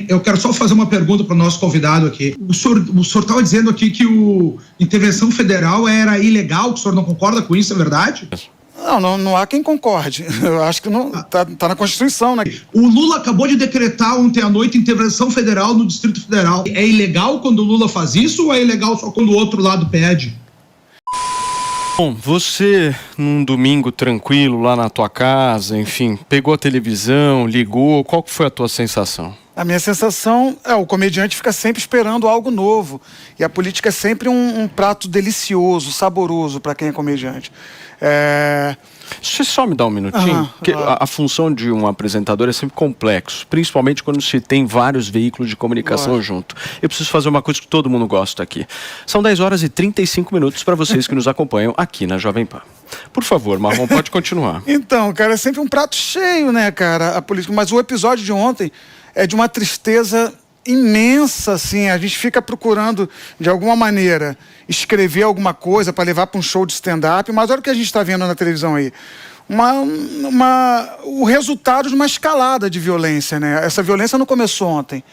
Eu quero só fazer uma pergunta para o nosso convidado aqui. O senhor estava dizendo aqui que a intervenção federal era ilegal, que o senhor não concorda com isso, é verdade? Não há quem concorde. Eu acho que não tá na Constituição, né? O Lula acabou de decretar ontem à noite intervenção federal no Distrito Federal. É ilegal quando o Lula faz isso ou é ilegal só quando o outro lado pede? Bom, você num domingo tranquilo lá na tua casa, enfim, pegou a televisão, ligou, qual que foi a tua sensação? A minha sensação é o comediante fica sempre esperando algo novo. E a política é sempre um prato delicioso, saboroso para quem é comediante. Você só me dá um minutinho? Porque a função de um apresentador é sempre complexo, principalmente quando se tem vários veículos de comunicação junto. Eu preciso fazer uma coisa que todo mundo gosta aqui. São 10 horas e 35 minutos para vocês que nos acompanham aqui na Jovem Pan. Por favor, Marrom, pode continuar. Então, cara, é sempre um prato cheio, né, cara, a política. Mas o episódio de ontem é de uma tristeza imensa, assim. A gente fica procurando, de alguma maneira, escrever alguma coisa para levar para um show de stand-up, mas olha o que a gente está vendo na televisão aí. O resultado de uma escalada de violência, né? Essa violência não começou ontem.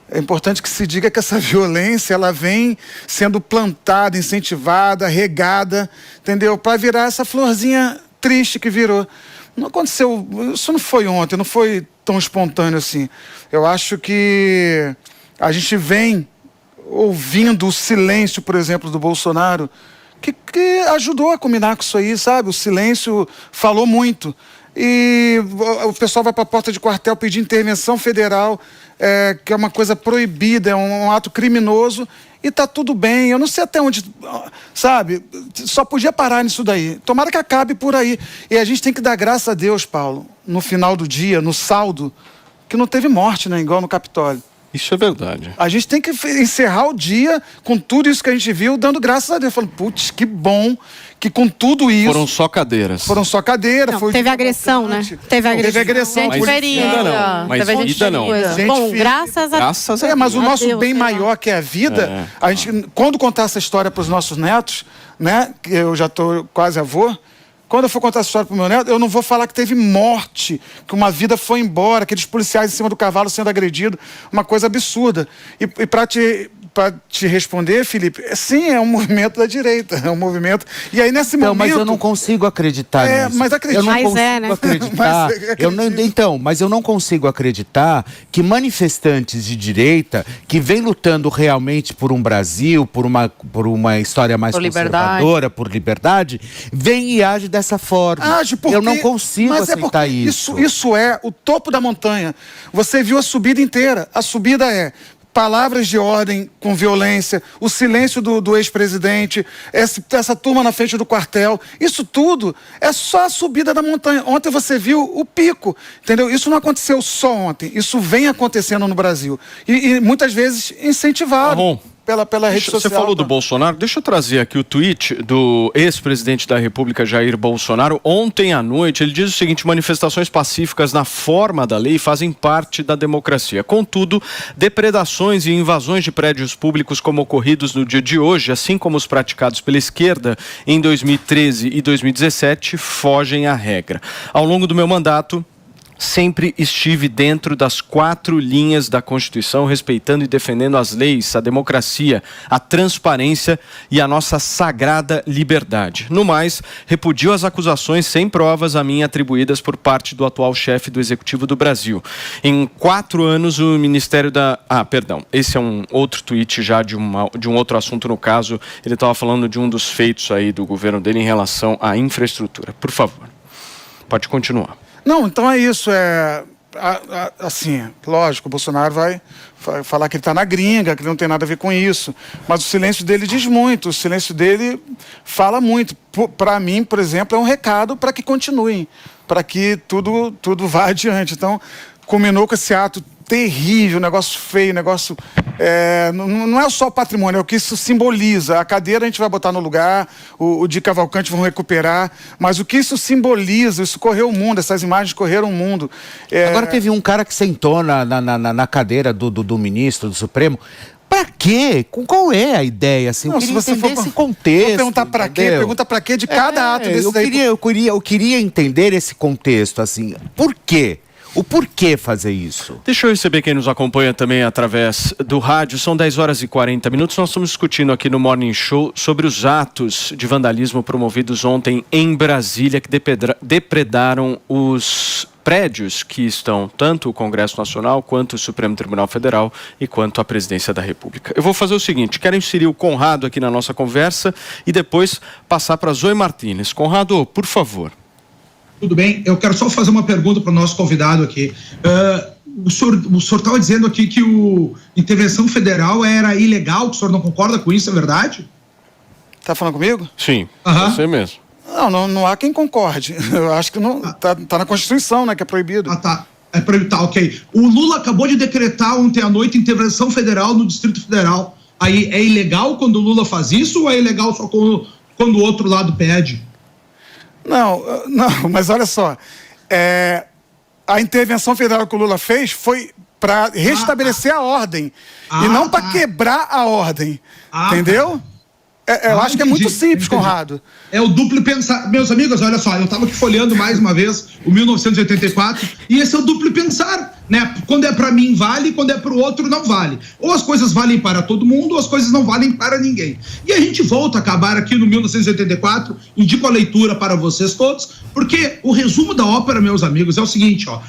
É importante que se diga que essa violência ela vem sendo plantada, incentivada, regada, entendeu? Para virar essa florzinha triste que virou. Não aconteceu, isso não foi ontem, não foi tão espontâneo assim. Eu acho que a gente vem ouvindo o silêncio, por exemplo, do Bolsonaro, que ajudou a combinar com isso aí, sabe? O silêncio falou muito. E o pessoal vai para a porta de quartel pedir intervenção federal, que é uma coisa proibida, é um ato criminoso, e tá tudo bem. Eu não sei até onde, sabe? Só podia parar nisso daí. Tomara que acabe por aí. E a gente tem que dar graças a Deus, Paulo, no final do dia, no saldo, que não teve morte, né? Igual no Capitólio. Isso é verdade. A gente tem que encerrar o dia com tudo isso que a gente viu, dando graças a Deus. Falando, putz, que bom que com tudo isso... Foram só cadeiras. Foram só cadeiras. Não, teve agressão, né? Teve agressão. Gente ferida não. Mas vida não. Bom, graças a Deus. Mas o nosso bem maior, que é a vida, a gente, quando contar essa história para os nossos netos, né? Que eu já estou quase avô, quando eu for contar essa história para o meu neto, eu não vou falar que teve morte, que uma vida foi embora, aqueles policiais em cima do cavalo sendo agredidos, uma coisa absurda. E para te responder, Felipe, sim, é um movimento da direita, é um movimento... E aí, nesse momento... Mas eu não consigo acreditar nisso. Mas acredito. Eu não consigo acreditar. Mas eu não consigo acreditar que manifestantes de direita, que vêm lutando realmente por um Brasil, por uma história mais conservadora, por liberdade, vêm e agem dessa forma. Eu não consigo aceitar isso. Isso é o topo da montanha. Você viu a subida inteira. A subida é... palavras de ordem com violência, o silêncio do ex-presidente, essa turma na frente do quartel, isso tudo é só a subida da montanha. Ontem você viu o pico, entendeu? Isso não aconteceu só ontem, isso vem acontecendo no Brasil. E muitas vezes incentivado. Pela rede social. Você falou do Bolsonaro, deixa eu trazer aqui o tweet do ex-presidente da República, Jair Bolsonaro. Ontem à noite, ele diz o seguinte: manifestações pacíficas na forma da lei fazem parte da democracia. Contudo, depredações e invasões de prédios públicos como ocorridos no dia de hoje, assim como os praticados pela esquerda em 2013 e 2017, fogem à regra. Ao longo do meu mandato, sempre estive dentro das 4 linhas da Constituição, respeitando e defendendo as leis, a democracia, a transparência e a nossa sagrada liberdade. No mais, repudio as acusações sem provas a mim atribuídas por parte do atual chefe do Executivo do Brasil. Em 4 anos, o Ministério da... esse é um outro tweet já de um outro assunto, no caso. Ele estava falando de um dos feitos aí do governo dele em relação à infraestrutura. Por favor, pode continuar. Não, então é isso, assim, lógico, o Bolsonaro vai falar que ele está na gringa, que ele não tem nada a ver com isso, mas o silêncio dele diz muito, o silêncio dele fala muito. Para mim, por exemplo, é um recado para que continuem, para que tudo vá adiante. Então, culminou com esse ato terrível, negócio feio, negócio... não é só o patrimônio, é o que isso simboliza. A cadeira a gente vai botar no lugar, o de Cavalcante vão recuperar, mas o que isso simboliza, isso correu o mundo, essas imagens correram o mundo. Agora teve um cara que sentou na cadeira do ministro do Supremo. Pra quê? Qual é a ideia? Assim, não, eu queria entender esse contexto. Vou perguntar pra quê? Pergunta pra quê de cada ato desse eu queria entender esse contexto, assim. Por quê? O porquê fazer isso? Deixa eu receber quem nos acompanha também através do rádio. São 10h40. Nós estamos discutindo aqui no Morning Show sobre os atos de vandalismo promovidos ontem em Brasília, que depredaram os prédios que estão tanto o Congresso Nacional, quanto o Supremo Tribunal Federal e quanto a Presidência da República. Eu vou fazer o seguinte, quero inserir o Conrado aqui na nossa conversa e depois passar para Zoe Martínez. Conrado, por favor. Tudo bem, eu quero só fazer uma pergunta para o nosso convidado aqui. O senhor estava dizendo aqui que a intervenção federal era ilegal, que o senhor não concorda com isso, é verdade? Tá falando comigo? Sim, você mesmo. Não há quem concorde. Eu acho que não tá na Constituição, né, que é proibido. Tá. É proibido, tá, ok. O Lula acabou de decretar ontem à noite intervenção federal no Distrito Federal. Aí é ilegal quando o Lula faz isso ou é ilegal só quando o outro lado pede? Não, mas olha só. A intervenção federal que o Lula fez foi para restabelecer a ordem e não para quebrar a ordem. Entendeu? Eu acho que é muito simples, Conrado. É o duplo pensar. Meus amigos, olha só, eu estava aqui folheando mais uma vez o 1984 e esse é o duplo pensar, né? Quando é para mim vale, quando é para o outro não vale. Ou as coisas valem para todo mundo ou as coisas não valem para ninguém. E a gente volta a acabar aqui no 1984, indico a leitura para vocês todos, porque o resumo da ópera, meus amigos, é o seguinte, ó.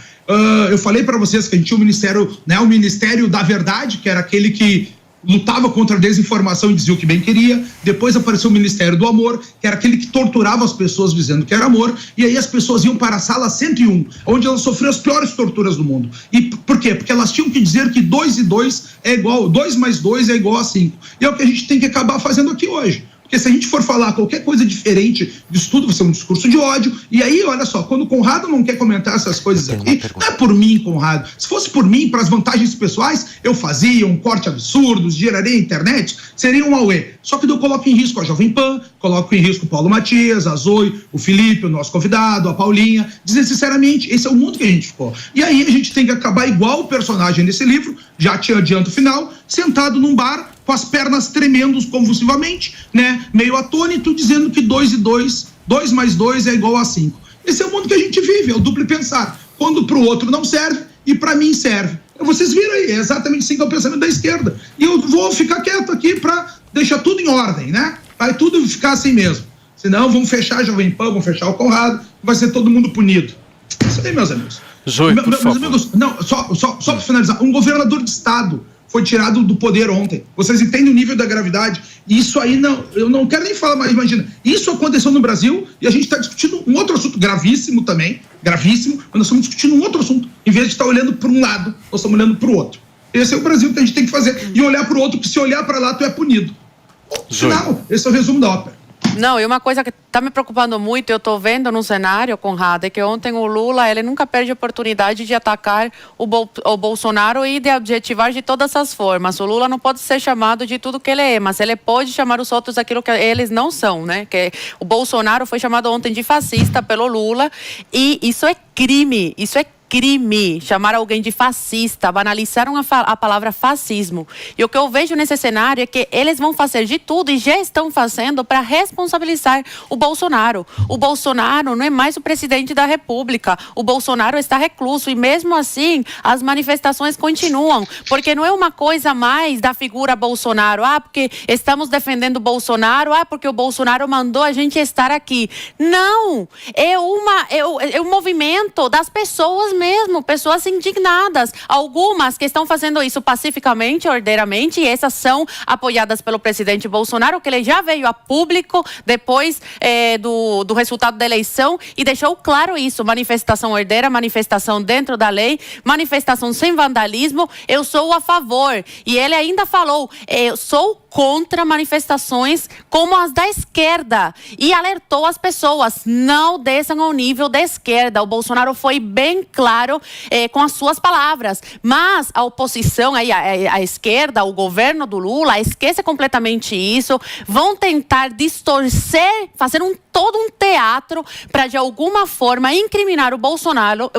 Eu falei para vocês que a gente tinha o Ministério, né, o Ministério da Verdade, que era aquele que lutava contra a desinformação e dizia o que bem queria. Depois apareceu o Ministério do Amor, que era aquele que torturava as pessoas dizendo que era amor, e aí as pessoas iam para a sala 101, onde elas sofriam as piores torturas do mundo. E por quê? Porque elas tinham que dizer que 2 e 2 é igual, 2 mais 2 é igual a 5. E é o que a gente tem que acabar fazendo aqui hoje. Porque se a gente for falar qualquer coisa diferente disso tudo, vai ser um discurso de ódio. E aí, olha só, quando o Conrado não quer comentar essas coisas aqui, não é por mim, Conrado. Se fosse por mim, para as vantagens pessoais, eu fazia um corte absurdo, geraria internet, seria um auê. Só que eu coloco em risco a Jovem Pan, coloco em risco o Paulo Matias, a Zoe, o Felipe, o nosso convidado, a Paulinha. Desnecessariamente, esse é o mundo que a gente ficou. E aí a gente tem que acabar igual o personagem desse livro, já te adianto o final, sentado num bar, com as pernas tremendo convulsivamente, né? Meio atônito, dizendo que 2 e 2, 2 mais 2 é igual a 5. Esse é o mundo que a gente vive, é o duplo pensar. Quando pro outro não serve e para mim serve. Vocês viram aí, é exatamente assim que é o pensamento da esquerda. E eu vou ficar quieto aqui para deixar tudo em ordem, né? Vai tudo ficar assim mesmo. Senão vamos fechar a Jovem Pan, vamos fechar o Conrado, vai ser todo mundo punido. Isso aí, meus amigos. Zoe, meus amigos, não, só para finalizar, um governador de estado foi tirado do poder ontem. Vocês entendem o nível da gravidade? E isso aí, eu não quero nem falar, mas imagina, isso aconteceu no Brasil e a gente está discutindo um outro assunto gravíssimo também, gravíssimo, mas nós estamos discutindo um outro assunto. Em vez de estar olhando para um lado, nós estamos olhando para o outro. Esse é o Brasil que a gente tem que fazer. E olhar para o outro, que se olhar para lá, tu é punido. Final, esse é o resumo da ópera. Não, e uma coisa que está me preocupando muito, eu estou vendo no cenário, Conrado, é que ontem o Lula, ele nunca perde a oportunidade de atacar o Bolsonaro e de adjetivar de todas as formas. O Lula não pode ser chamado de tudo que ele é, mas ele pode chamar os outros daquilo que eles não são, né? Que o Bolsonaro foi chamado ontem de fascista pelo Lula e isso é crime, isso é crime, chamar alguém de fascista, banalizaram a palavra fascismo. E o que eu vejo nesse cenário é que eles vão fazer de tudo e já estão fazendo para responsabilizar o Bolsonaro. O Bolsonaro não é mais o presidente da República. O Bolsonaro está recluso e mesmo assim as manifestações continuam, porque não é uma coisa mais da figura Bolsonaro. Porque estamos defendendo o Bolsonaro, porque o Bolsonaro mandou a gente estar aqui. Não! É um movimento das pessoas mesmo, pessoas indignadas. Algumas que estão fazendo isso pacificamente, ordeiramente, e essas são apoiadas pelo presidente Bolsonaro, que ele já veio a público depois do resultado da eleição e deixou claro isso. Manifestação ordeira, manifestação dentro da lei, manifestação sem vandalismo, eu sou a favor. E ele ainda falou, eu sou contra manifestações como as da esquerda e alertou as pessoas, não desçam ao nível da esquerda. O Bolsonaro foi bem claro com as suas palavras, mas a oposição, a esquerda, o governo do Lula, esquece completamente isso, vão tentar distorcer, fazer todo um teatro para de alguma forma incriminar o Bolsonaro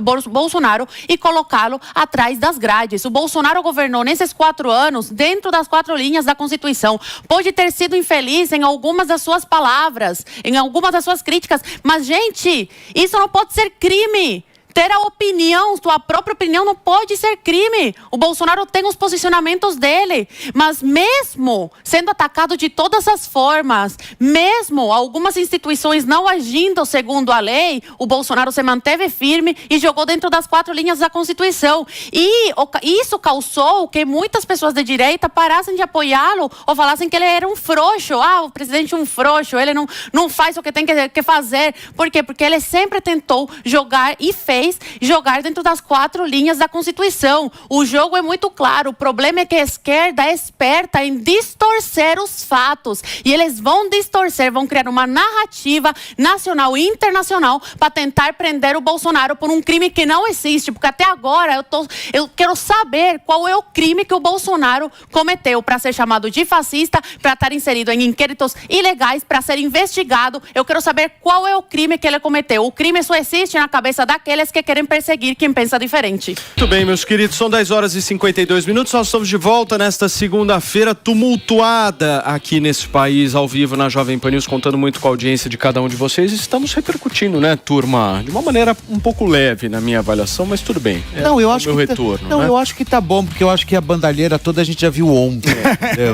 e colocá-lo atrás das grades. O Bolsonaro governou nesses 4 anos dentro das 4 linhas da Constituição. Pode ter sido infeliz em algumas das suas palavras, em algumas das suas críticas, mas, gente, isso não pode ser crime. Ter a opinião, sua própria opinião, não pode ser crime. O Bolsonaro tem os posicionamentos dele, mas mesmo sendo atacado de todas as formas, mesmo algumas instituições não agindo segundo a lei, o Bolsonaro se manteve firme e jogou dentro das 4 linhas da Constituição. E isso causou que muitas pessoas de direita parassem de apoiá-lo ou falassem que ele era um frouxo. O presidente é um frouxo, ele não faz o que tem que fazer. Por quê? Porque ele sempre tentou jogar e fez jogar dentro das 4 linhas da Constituição. O jogo é muito claro. O problema é que a esquerda é esperta em distorcer os fatos. E eles vão distorcer, vão criar uma narrativa nacional e internacional para tentar prender o Bolsonaro por um crime que não existe. Porque até agora eu quero saber qual é o crime que o Bolsonaro cometeu para ser chamado de fascista, para estar inserido em inquéritos ilegais, para ser investigado. Eu quero saber qual é o crime que ele cometeu. O crime só existe na cabeça daqueles que querem perseguir quem pensa diferente. Muito bem, meus queridos, são 10 horas e 52 minutos. Nós estamos de volta nesta segunda-feira tumultuada aqui nesse país, ao vivo na Jovem Pan News, contando muito com a audiência de cada um de vocês. Estamos repercutindo, né, turma? De uma maneira um pouco leve na minha avaliação, mas tudo bem. Eu acho que retorno. Eu acho que tá bom, porque eu acho que a bandalheira toda a gente já viu ontem.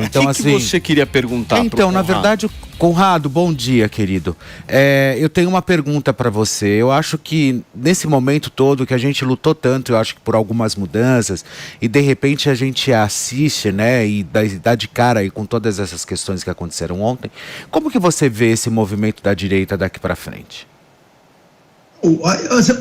Então, que você queria perguntar? Então, na verdade, Conrado, bom dia, querido. Eu tenho uma pergunta para você. Eu acho que nesse momento todo que a gente lutou tanto, eu acho que por algumas mudanças, e de repente a gente assiste, né, e dá de cara aí com todas essas questões que aconteceram ontem. Como que você vê esse movimento da direita daqui para frente?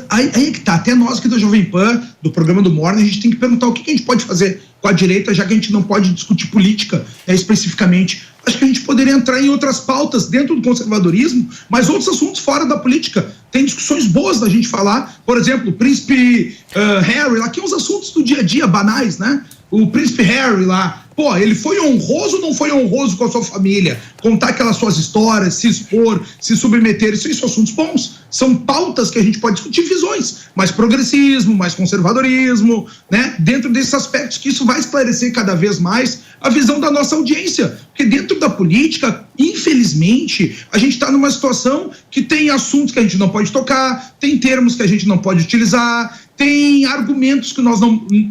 Aí que tá, até nós aqui da Jovem Pan, do programa do Morning, a gente tem que perguntar o que a gente pode fazer com a direita, já que a gente não pode discutir política, especificamente. Acho que a gente poderia entrar em outras pautas dentro do conservadorismo, mas outros assuntos fora da política. Tem discussões boas da gente falar. Por exemplo, o príncipe Harry, lá, que é uns assuntos do dia a dia banais, né? O príncipe Harry lá, ele foi honroso ou não foi honroso com a sua família? Contar aquelas suas histórias, se expor, se submeter, isso são assuntos bons. São pautas que a gente pode discutir, visões, mais progressismo, mais conservadorismo, né? Dentro desses aspectos que isso vai esclarecer cada vez mais a visão da nossa audiência. Porque dentro da política, infelizmente, a gente está numa situação que tem assuntos que a gente não pode tocar, tem termos que a gente não pode utilizar, tem argumentos que nós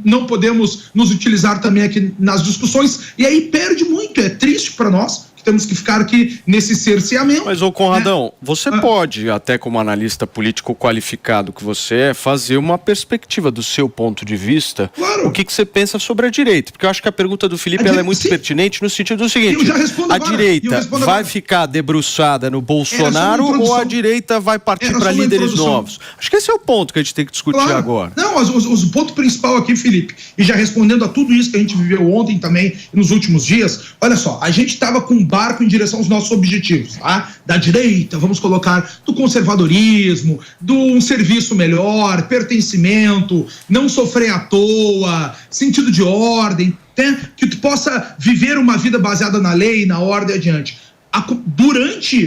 não podemos nos utilizar também aqui nas discussões, e aí perde muito, é triste para nós, que temos que ficar aqui nesse cerceamento. Mas, Conradão, você pode, até como analista político qualificado que você é, fazer uma perspectiva do seu ponto de vista, claro. O que você pensa sobre a direita, porque eu acho que a pergunta do Felipe ela é muito pertinente no sentido do seguinte, a direita vai ficar debruçada no Bolsonaro ou a direita vai partir para líderes novos? Acho que esse é o ponto que a gente tem que discutir agora. Não, o ponto principal aqui, Felipe, e já respondendo a tudo isso que a gente viveu ontem também, nos últimos dias, olha só, a gente estava com um barco em direção aos nossos objetivos, tá? Da direita, vamos colocar, do conservadorismo, de um serviço melhor, pertencimento, não sofrer à toa, sentido de ordem, né? Que tu possa viver uma vida baseada na lei, na ordem adiante.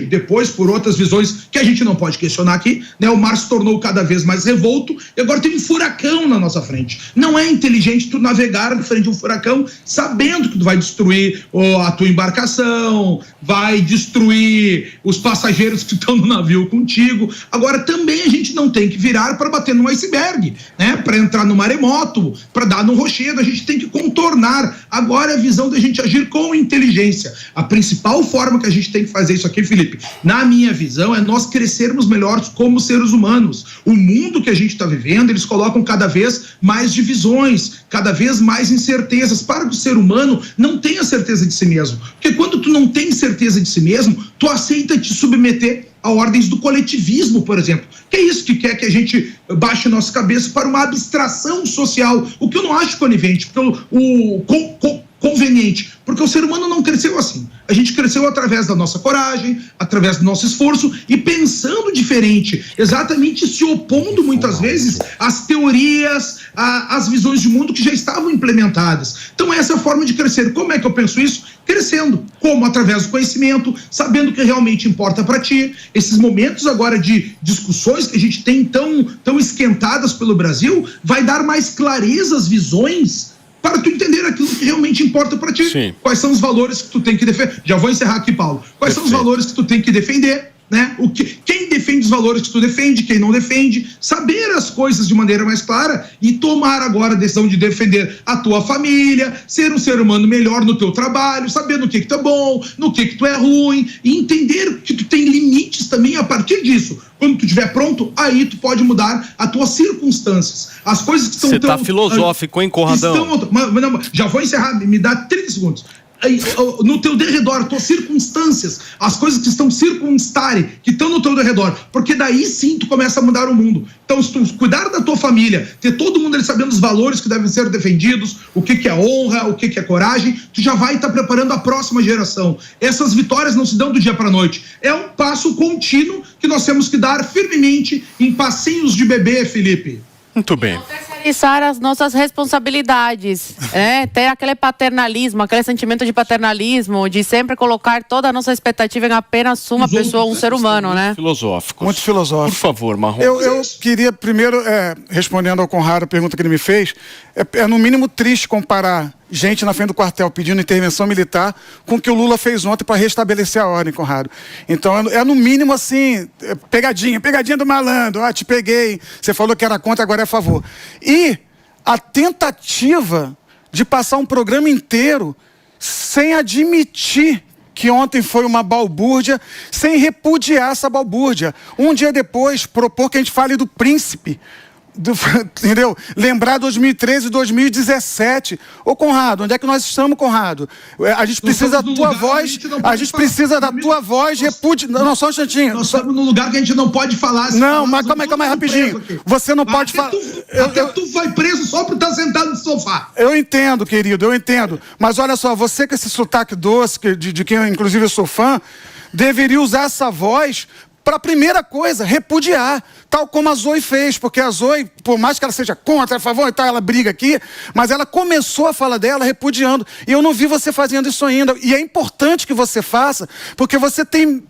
Depois, por outras visões que a gente não pode questionar aqui, né, o mar se tornou cada vez mais revolto e agora tem um furacão na nossa frente. Não é inteligente tu navegar na frente de um furacão sabendo que tu vai destruir a tua embarcação, vai destruir os passageiros que estão no navio contigo. Agora também a gente não tem que virar para bater num iceberg, né, para entrar no maremoto, para dar no rochedo. A gente tem que contornar. Agora é a visão da gente agir com inteligência. A principal forma que a gente tem que fazer isso aqui, Felipe, na minha visão, é nós crescermos melhores como seres humanos. O mundo que a gente está vivendo, eles colocam cada vez mais divisões, cada vez mais incertezas, para que o ser humano não tenha certeza de si mesmo. Porque quando tu não tem certeza de si mesmo, tu aceita te submeter a ordens do coletivismo, por exemplo. Que é isso que quer que a gente baixe nossa cabeça para uma abstração social, o que eu não acho conivente, porque conveniente, porque o ser humano não cresceu assim. A gente cresceu através da nossa coragem, através do nosso esforço e pensando diferente, exatamente se opondo muitas vezes às teorias, às visões de mundo que já estavam implementadas. Então essa é a forma de crescer. Como é que eu penso isso? Crescendo. Como? Através do conhecimento, sabendo o que realmente importa para ti. Esses momentos agora de discussões que a gente tem tão esquentadas pelo Brasil, vai dar mais clareza às visões para tu entender aquilo que realmente importa para ti. Sim. Quais são os valores que tu tem que defender. Já vou encerrar aqui, Paulo. Quais são os valores que tu tem que defender, né? Quem defende os valores que tu defende, quem não defende, saber as coisas de maneira mais clara e tomar agora a decisão de defender a tua família, ser um ser humano melhor no teu trabalho, saber no que tu é bom, no que tu é ruim, e entender que tu tem limites também a partir disso. Quando tu estiver pronto, aí tu pode mudar as tuas circunstâncias. As coisas que estão... Você tá filosófico, hein, Conradão? Já vou encerrar, me dá 30 segundos. No teu derredor, tuas circunstâncias, as coisas que estão circunstare, que estão no teu derredor, porque daí sim tu começa a mudar o mundo. Então, se tu cuidar da tua família, ter todo mundo ali sabendo os valores que devem ser defendidos, o que é honra, o que é coragem, tu já vai estar preparando a próxima geração. Essas vitórias não se dão do dia para a noite. É um passo contínuo que nós temos que dar firmemente em passinhos de bebê, Felipe. Muito bem. Terceirizar as nossas responsabilidades, ter aquele paternalismo, aquele sentimento de paternalismo, de sempre colocar toda a nossa expectativa em apenas uma pessoa, um ser humano, né? Filosóficos. Muito filosófico. Por favor, Marrom. Eu queria primeiro, respondendo ao Conrado, a pergunta que ele me fez, é no mínimo triste comparar gente na frente do quartel pedindo intervenção militar com o que o Lula fez ontem para restabelecer a ordem, Conrado. Então, é no mínimo assim, pegadinha do malandro, te peguei, você falou que era contra, agora é a favor. E a tentativa de passar um programa inteiro sem admitir que ontem foi uma balbúrdia, sem repudiar essa balbúrdia. Um dia depois, propor que a gente fale do príncipe, entendeu? Lembrar 2013 e 2017. Ô, Conrado, onde é que nós estamos, Conrado? A gente precisa da tua voz, a gente precisa da tua voz repudiar. Não, só um instantinho. Nós estamos num lugar que a gente não pode falar. Não, mas calma aí, rapidinho. Você não pode falar. Tu vai preso só por estar sentado no sofá. Eu entendo, querido, eu entendo. Mas olha só, você com esse sotaque doce, de quem inclusive eu sou fã, deveria usar essa voz para a primeira coisa, repudiar, tal como a Zoe fez, porque a Zoe, por mais que ela seja contra, a favor e tal, ela briga aqui, mas ela começou a fala dela repudiando, e eu não vi você fazendo isso ainda, e é importante que você faça, porque você tem,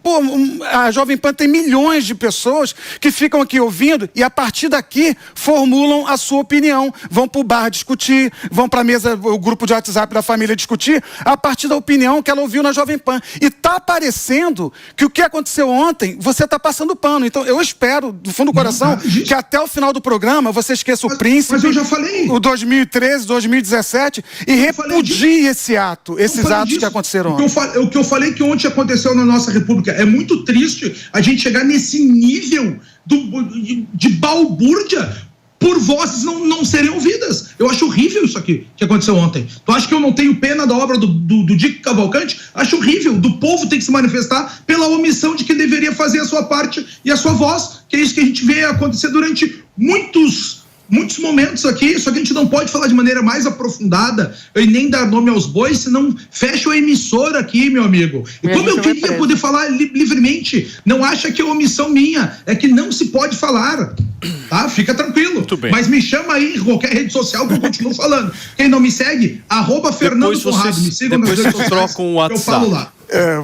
a Jovem Pan tem milhões de pessoas que ficam aqui ouvindo, e a partir daqui formulam a sua opinião, vão para o bar discutir, vão para a mesa, o grupo de WhatsApp da família discutir, a partir da opinião que ela ouviu na Jovem Pan, e tá parecendo que o que aconteceu ontem, você está passando pano. Então, eu espero, do fundo do coração, que até o final do programa você esqueça o príncipe, mas eu já falei. O 2013, 2017, e repudie esses atos que aconteceram ontem. O que eu falei que ontem aconteceu na nossa República. É muito triste a gente chegar nesse nível de balbúrdia por vozes não serem ouvidas. Eu acho horrível isso aqui que aconteceu ontem. Tu acha que eu não tenho pena da obra do Dick Cavalcante? Acho horrível. Do povo tem que se manifestar pela omissão de quem deveria fazer a sua parte e a sua voz, que é isso que a gente vê acontecer durante muitos momentos aqui, só que a gente não pode falar de maneira mais aprofundada e nem dar nome aos bois, senão fecha a emissora aqui, meu amigo. E como eu queria poder falar livremente, não acha que é omissão minha, é que não se pode falar, tá? Fica tranquilo. Muito bem. Mas me chama aí em qualquer rede social que eu continuo falando. Quem não me segue, @Fernando Conrado. Me sigam nas redes sociais, trocam o WhatsApp. eu falo lá. Aí